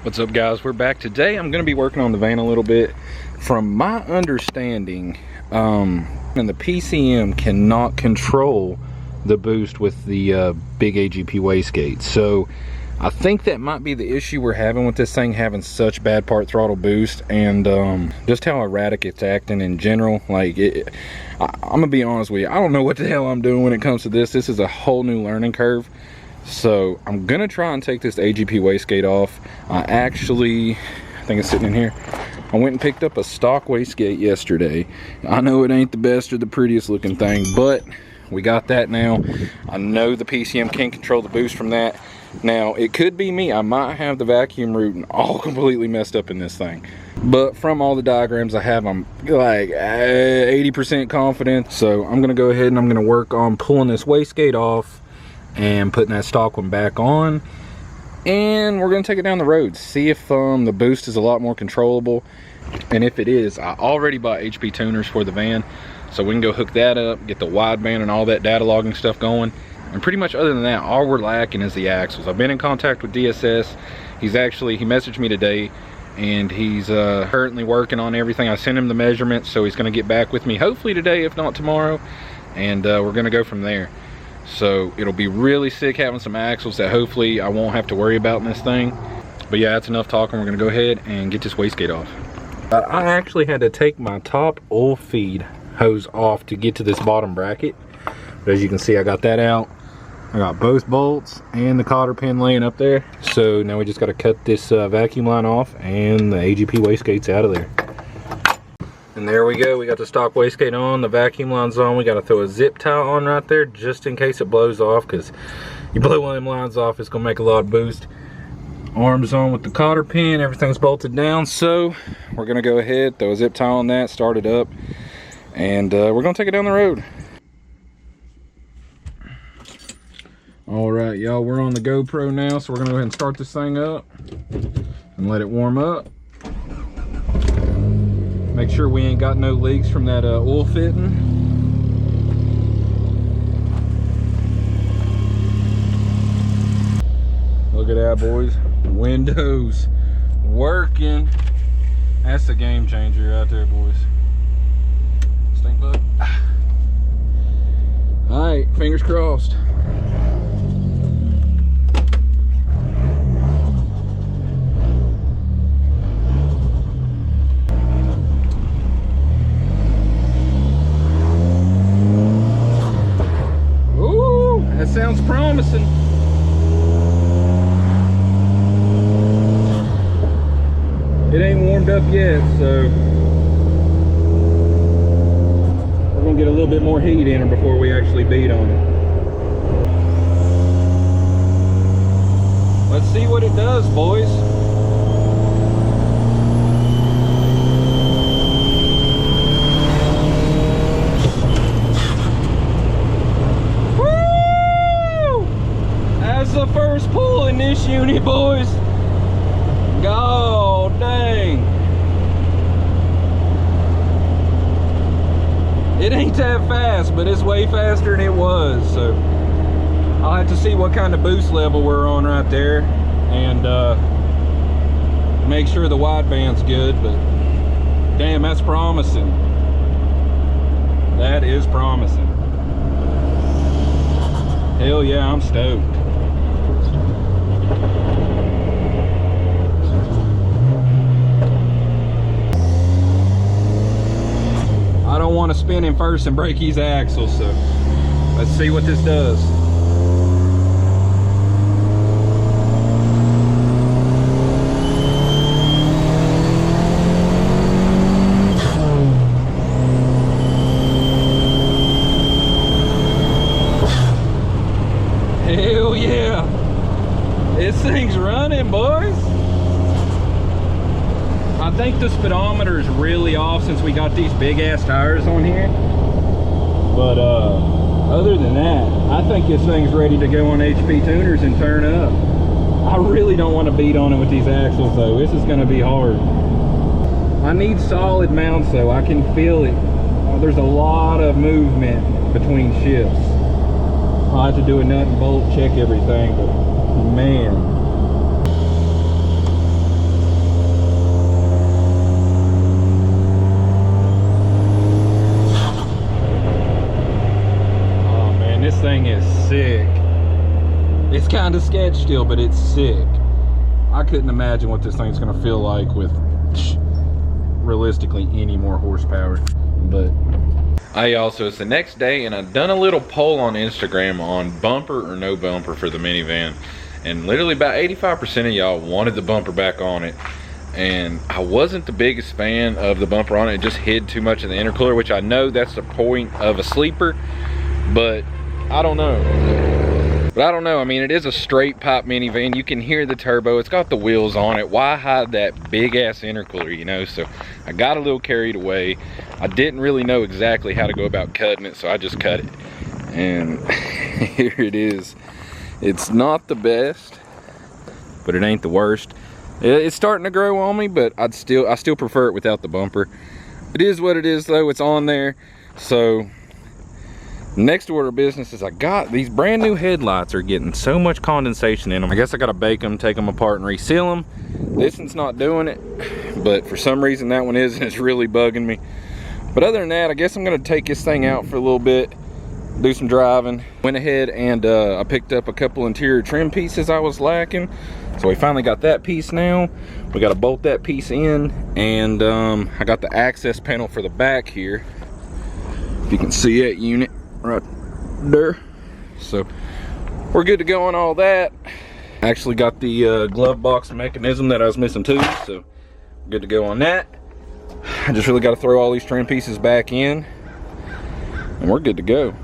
What's up, guys? We're back today. I'm going to be working on the van a little bit. From my understanding, and the PCM cannot control the boost with the big AGP wastegate. So I think that might be the issue we're having with this thing having such bad part throttle boost, and just how erratic it's acting in general. Like, I'm gonna be honest with you, I don't know what the hell I'm doing when it comes to this. This is a whole new learning curve. So I'm gonna try and take this AGP wastegate off. I think it's sitting in here. I went and picked up a stock wastegate yesterday. I know it ain't the best or the prettiest looking thing, but we got that now. I know the PCM can control the boost from that. Now, it could be me. I might have the vacuum routing all completely messed up in this thing. But from all the diagrams I have, I'm like 80% confident. So I'm gonna go ahead and I'm gonna work on pulling this wastegate off and putting that stock one back on, and we're going to take it down the road, see if the boost is a lot more controllable. And if it is, I already bought HP tuners for the van, so we can go hook that up, get the wideband and all that data logging stuff going. And pretty much other than that, all we're lacking is the axles. I've been in contact with DSS. He messaged me today, and he's currently working on everything. I sent him the measurements, so he's going to get back with me hopefully today, if not tomorrow, and we're going to go from there. So it'll be really sick having some axles that hopefully I won't have to worry about in this thing. But yeah, that's enough talking. We're gonna go ahead and get this wastegate off. I actually had to take my top oil feed hose off to get to this bottom bracket. But as you can see, I got that out. I got both bolts and the cotter pin laying up there. So now we just gotta cut this vacuum line off, and the AGP wastegate's out of there. And there we go, we got the stock wastegate on, the vacuum line's on. We gotta throw a zip tie on right there just in case it blows off, because you blow one of them lines off, it's gonna make a lot of boost. Arms on with the cotter pin, everything's bolted down. So we're gonna go ahead, throw a zip tie on that, start it up, and we're gonna take it down the road. All right, y'all, we're on the GoPro now, so we're gonna go ahead and start this thing up and let it warm up. Make sure we ain't got no leaks from that oil fitting. Look at that, boys. Windows working. That's a game changer right there, boys. Stink bug. All right, fingers crossed. That sounds promising. It ain't warmed up yet, so we're gonna get a little bit more heat in her before we actually beat on it. Let's see what it does, boys. The first pull in this unit, boys. God dang. It ain't that fast, but it's way faster than it was. So I'll have to see what kind of boost level we're on right there, and make sure the wideband's good. But damn, that's promising. That is promising. Hell yeah, I'm stoked. I don't want to spin him first and break his axles, so let's see what this does. Hell yeah! This thing's running, boys! I think the speedometer is really off since we got these big ass tires on here. But other than that, I think this thing's ready to go on HP tuners and turn up. I really don't want to beat on it with these axles though. This is going to be hard. I need solid mounts though. I can feel it. There's a lot of movement between shifts. I'll have to do a nut and bolt, check everything, but man. kind of sketch still, but it's sick. I couldn't imagine what this thing's gonna feel like with realistically any more horsepower. But also, it's the next day, and I've done a little poll on Instagram on bumper or no bumper for the minivan, and literally about 85% of y'all wanted the bumper back on it. And I wasn't the biggest fan of the bumper on it. It just hid too much of the intercooler, which I know that's the point of a sleeper, but I don't know. I mean, it is a straight pipe minivan. You can hear the turbo. It's got the wheels on it. Why hide that big ass intercooler, you know? So I got a little carried away. I didn't really know exactly how to go about cutting it, so I just cut it. And here it is. It's not the best, but it ain't the worst. It's starting to grow on me, but I still prefer it without the bumper. It is what it is, though. It's on there. So next order of business is I got these brand new headlights are getting so much condensation in them. I guess I gotta bake them, take them apart, and reseal them. This one's not doing it, but for some reason that one is, and it's really bugging me. But other than that, I guess I'm gonna take this thing out for a little bit, do some driving. Went ahead and I picked up a couple interior trim pieces I was lacking. So we finally got that piece now. We gotta bolt that piece in, and I got the access panel for the back here. If you can see that unit right there. So we're good to go on all that. Actually got the glove box mechanism that I was missing too, so good to go on that. I just really got to throw all these trim pieces back in, and we're good to go.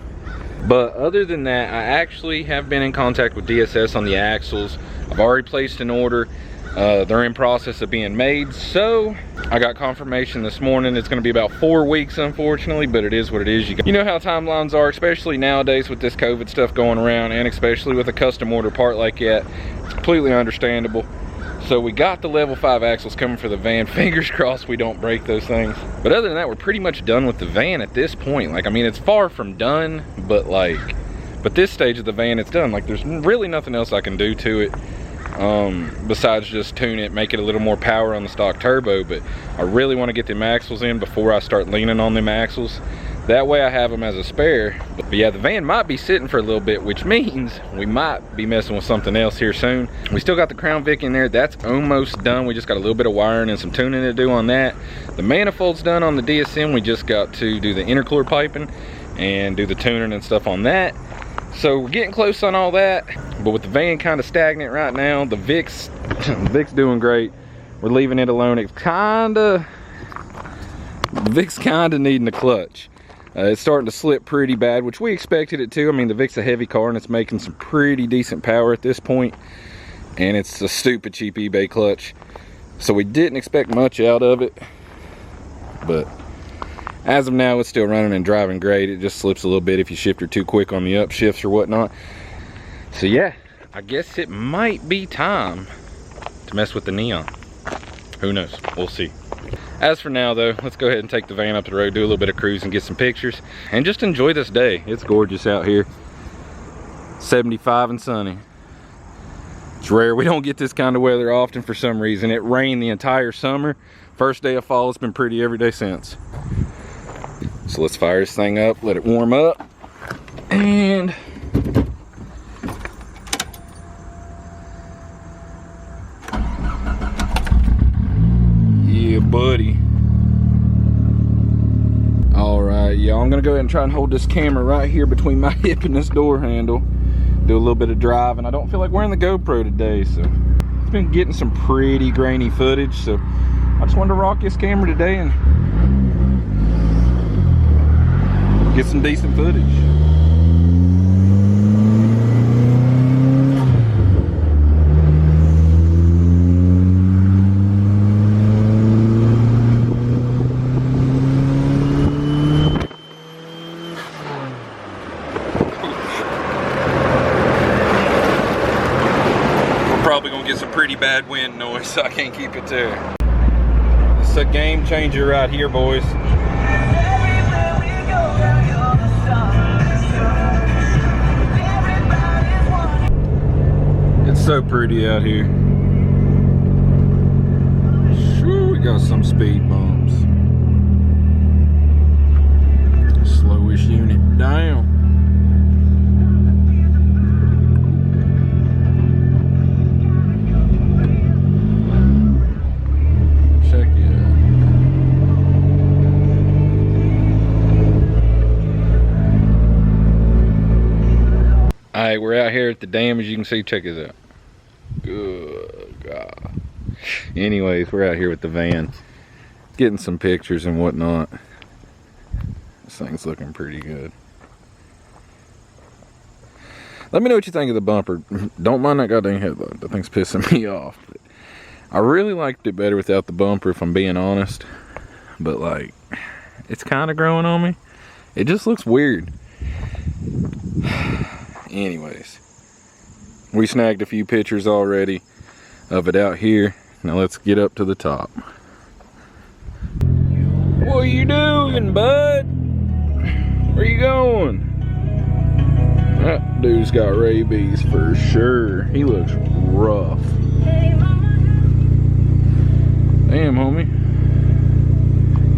But other than that, I actually have been in contact with DSS on the axles. I've already placed an order. They're in process of being made, so I got confirmation this morning. It's going to be about 4 weeks, unfortunately, but it is what it is. You know how timelines are, especially nowadays with this COVID stuff going around, and especially with a custom order part like that. It's completely understandable. So we got the level 5 axles coming for the van. Fingers crossed we don't break those things. But other than that, we're pretty much done with the van at this point. Like, I mean, it's far from done, but this stage of the van, it's done. Like, there's really nothing else I can do to it. Besides just tune it, make it a little more power on the stock turbo. But I really want to get them axles in before I start leaning on them axles. That way I have them as a spare. But yeah, the van might be sitting for a little bit, which means we might be messing with something else here soon. We still got the Crown Vic in there. That's almost done. We just got a little bit of wiring and some tuning to do on that. The manifold's done on the DSM. We just got to do the intercooler piping and do the tuning and stuff on that. So we're getting close on all that. But with the van kind of stagnant right now, the Vic's doing great. We're leaving it alone. It's Vic's kinda needing a clutch. It's starting to slip pretty bad, which we expected it to. I mean, the Vic's a heavy car and it's making some pretty decent power at this point. And it's a stupid cheap eBay clutch. So we didn't expect much out of it. But as of now, it's still running and driving great. It just slips a little bit if you shift her too quick on the upshifts or whatnot. So yeah, I guess it might be time to mess with the neon. Who knows? We'll see. As for now though, let's go ahead and take the van up the road, do a little bit of cruising, get some pictures, and just enjoy this day. It's gorgeous out here. 75 and sunny. It's rare. We don't get this kind of weather often for some reason. It rained the entire summer. First day of fall, it's been pretty every day since. So let's fire this thing up, let it warm up, and yeah, buddy. All right, y'all, I'm gonna go ahead and try and hold this camera right here between my hip and this door handle. Do a little bit of driving. I don't feel like wearing the GoPro today, so it's been getting some pretty grainy footage. So I just wanted to rock this camera today and get some decent footage. We're probably gonna get some pretty bad wind noise, so I can't keep it there. It's a game changer right here, boys. So pretty out here. Sure, we got some speed bumps. Slowish unit down. Hey, we're out here at the dam, as you can see. Check this out. Good God. Anyways, we're out here with the van, getting some pictures and whatnot. This thing's looking pretty good. Let me know what you think of the bumper. Don't mind that goddamn headlight. That thing's pissing me off. But I really liked it better without the bumper, if I'm being honest. But like, it's kind of growing on me. It just looks weird. Anyways, we snagged a few pictures already of it out here. Now let's get up to the top. What are you doing, bud? Where you going? That dude's got rabies for sure. He looks rough. Damn, homie.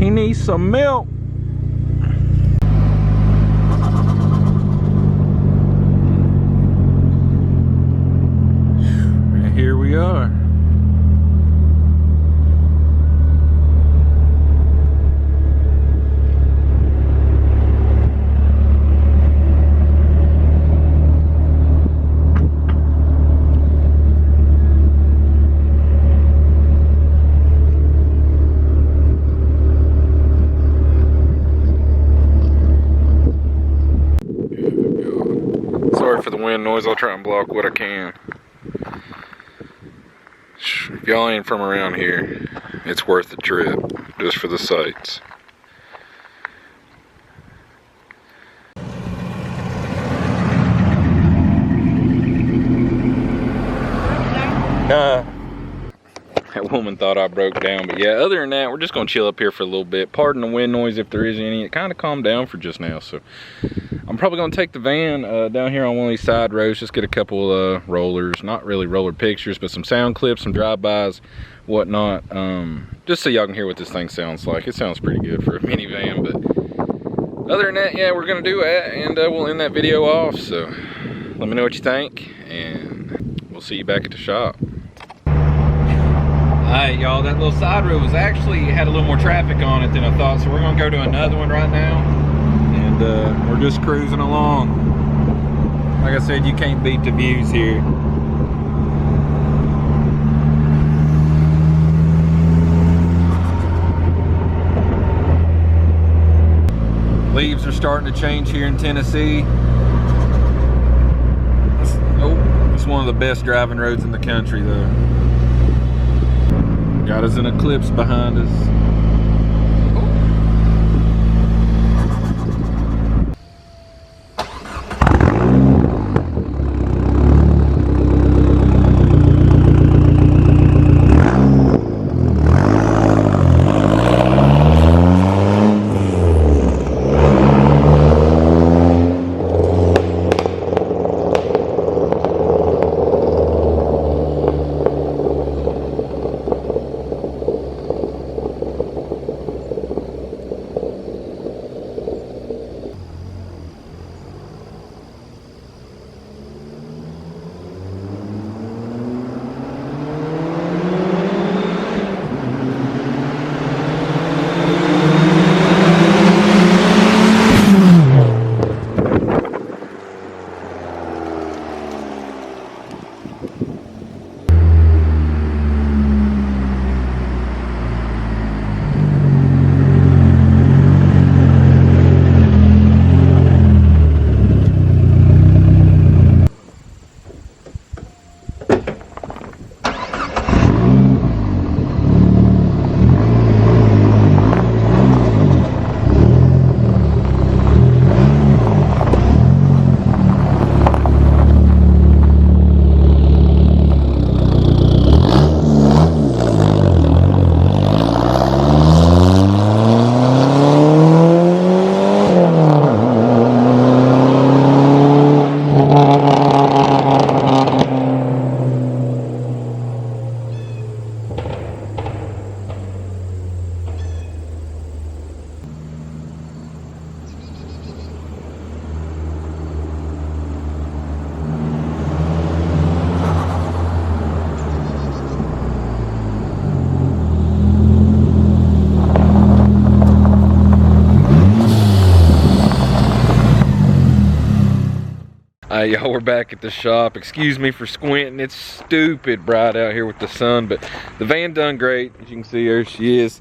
He needs some milk. And here we are. Sorry for the wind noise, I'll try and block what I can. If y'all ain't from around here, it's worth the trip, just for the sights. That woman thought I broke down, but yeah, other than that, we're just gonna chill up here for a little bit. Pardon the wind noise if there is any. It kind of calmed down for just now, so I'm probably gonna take the van down here on one of these side roads, just get a couple rollers, not really roller pictures, but some sound clips, some drive-bys, whatnot, just so y'all can hear what this thing sounds like. It sounds pretty good for a minivan, but other than that, yeah, we're gonna do that, and we'll end that video off. So let me know what you think, and we'll see you back at the shop. Alright, y'all, that little side road was actually had a little more traffic on it than I thought, so we're gonna go to another one right now, and we're just cruising along. Like I said, you can't beat the views here. Leaves are starting to change here in Tennessee. It's one of the best driving roads in the country, though. Got us an eclipse behind us. Y'all, we're back at the shop. Excuse me for squinting. It's stupid bright out here with the sun, but the van done great. As you can see, there she is.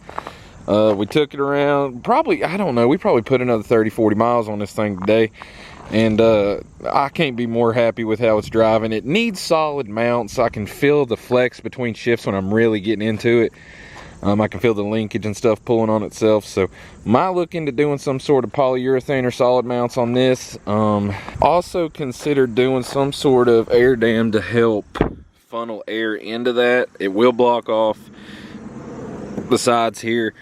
We took it around, probably, I don't know, we probably put another 30-40 miles on this thing today. And I can't be more happy with how it's driving. It needs solid mounts. I can feel the flex between shifts when I'm really getting into it. I can feel the linkage and stuff pulling on itself. So might look into doing some sort of polyurethane or solid mounts on this. Also consider doing some sort of air dam to help funnel air into that. It will block off the sides here.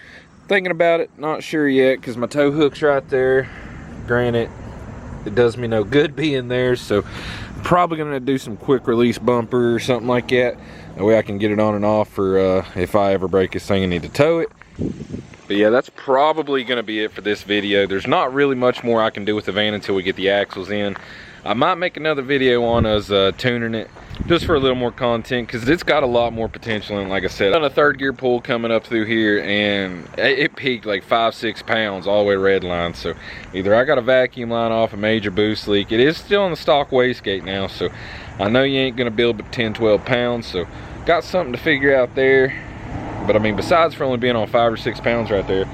Thinking about it, not sure yet, because my tow hook's right there. Granted, it does me no good being there, so I'm probably gonna do some quick release bumper or something like that. That way I can get it on and off for if I ever break this thing and need to tow it. But yeah, that's probably gonna be it for this video. There's not really much more I can do with the van until we get the axles in. I might make another video on us tuning it, just for a little more content, because it's got a lot more potential. And like I said, on a 3rd gear pull coming up through here, and it peaked like 5-6 pounds all the way red line. So either I got a vacuum line off a major boost leak. It is still on the stock wastegate now, so I know you ain't gonna build but 10-12 pounds, so got something to figure out there. But I mean, besides for only being on 5 or 6 pounds right there,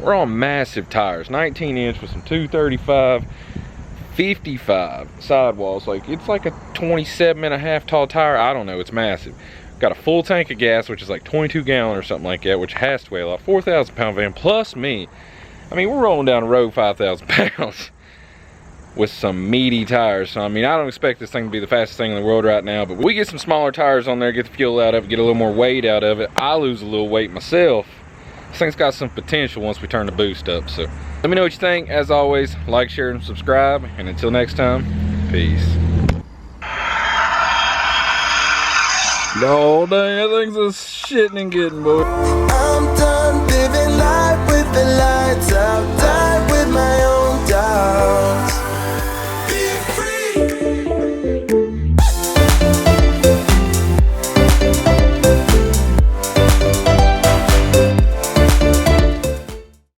we're on massive tires, 19-inch with some 235 55 sidewalls. Like, it's like a 27.5 tall tire. I don't know, it's massive. Got a full tank of gas, which is like 22 gallon or something like that, which has to weigh a lot. 4,000 pound van plus me. I mean, we're rolling down the road 5,000 pounds with some meaty tires. So I mean, I don't expect this thing to be the fastest thing in the world right now, but we get some smaller tires on there, get the fuel out of it, get a little more weight out of it. I lose a little weight myself. This thing's got some potential once we turn the boost up. So let me know what you think. As always, like, share, and subscribe. And until next time, peace. No, dang, that thing's a shitting and getting, boy. I'm done.